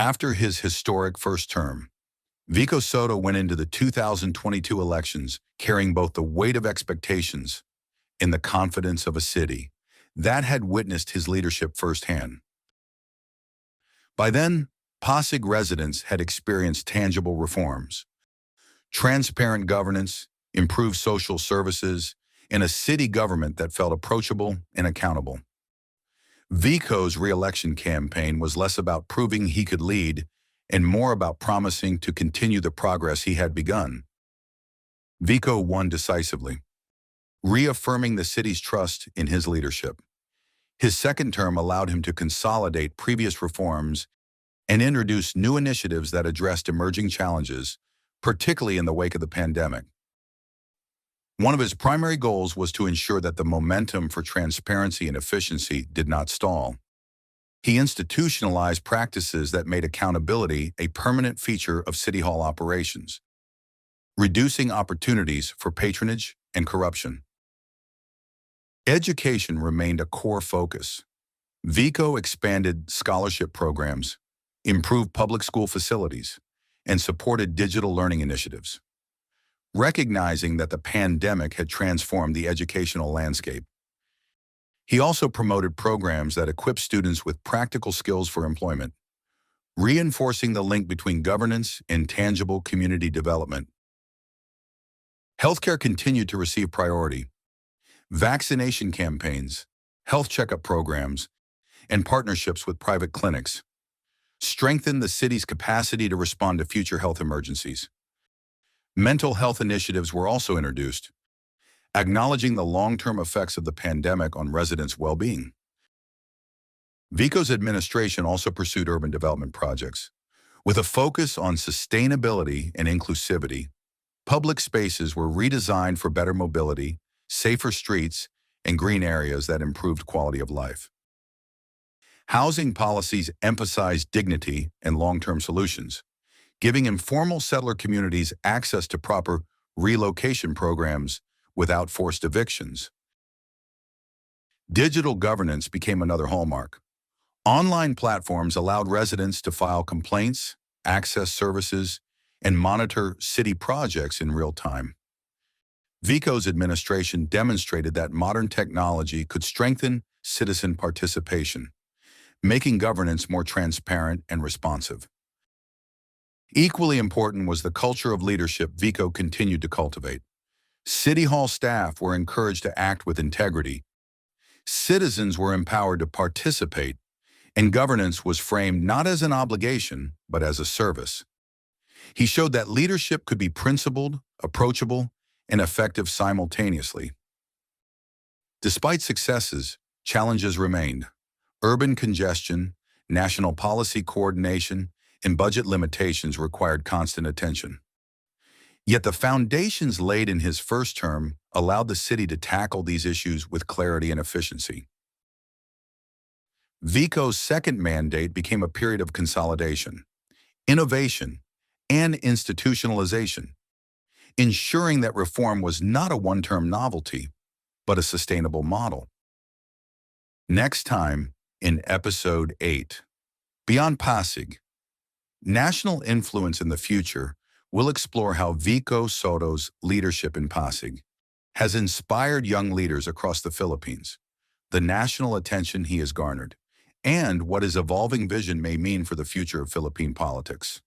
After his historic first term, Vico Sotto went into the 2022 elections carrying both the weight of expectations and the confidence of a city that had witnessed his leadership firsthand. By then, Pasig residents had experienced tangible reforms, transparent governance, improved social services, and a city government that felt approachable and accountable. Vico's re-election campaign was less about proving he could lead and more about promising to continue the progress he had begun. Vico won decisively, reaffirming the city's trust in his leadership. His second term allowed him to consolidate previous reforms and introduce new initiatives that addressed emerging challenges, particularly in the wake of the pandemic. One of his primary goals was to ensure that the momentum for transparency and efficiency did not stall. He institutionalized practices that made accountability a permanent feature of City Hall operations, reducing opportunities for patronage and corruption. Education remained a core focus. Vico expanded scholarship programs, improved public school facilities, and supported digital learning initiatives. Recognizing that the pandemic had transformed the educational landscape, he also promoted programs that equip students with practical skills for employment, reinforcing the link between governance and tangible community development. Healthcare continued to receive priority. Vaccination campaigns, health checkup programs, and partnerships with private clinics strengthened the city's capacity to respond to future health emergencies. Mental health initiatives were also introduced, acknowledging the long-term effects of the pandemic on residents' well-being. Vico's administration also pursued urban development projects. With a focus on sustainability and inclusivity, public spaces were redesigned for better mobility, safer streets, and green areas that improved quality of life. Housing policies emphasized dignity and long-term solutions, giving informal settler communities access to proper relocation programs without forced evictions. Digital governance became another hallmark. Online platforms allowed residents to file complaints, access services, and monitor city projects in real time. Vico's administration demonstrated that modern technology could strengthen citizen participation, making governance more transparent and responsive. Equally important was the culture of leadership Vico continued to cultivate. City Hall staff were encouraged to act with integrity. Citizens were empowered to participate, and governance was framed not as an obligation, but as a service. He showed that leadership could be principled, approachable, and effective simultaneously. Despite successes, challenges remained. Urban congestion, national policy coordination, and budget limitations required constant attention. Yet the foundations laid in his first term allowed the city to tackle these issues with clarity and efficiency. Vico's second mandate became a period of consolidation, innovation, and institutionalization, ensuring that reform was not a one-term novelty, but a sustainable model. Next time, in Episode 8, Beyond Pasig, National Influence in the Future, we'll explore how Vico Sotto's leadership in Pasig has inspired young leaders across the Philippines, the national attention he has garnered, and what his evolving vision may mean for the future of Philippine politics.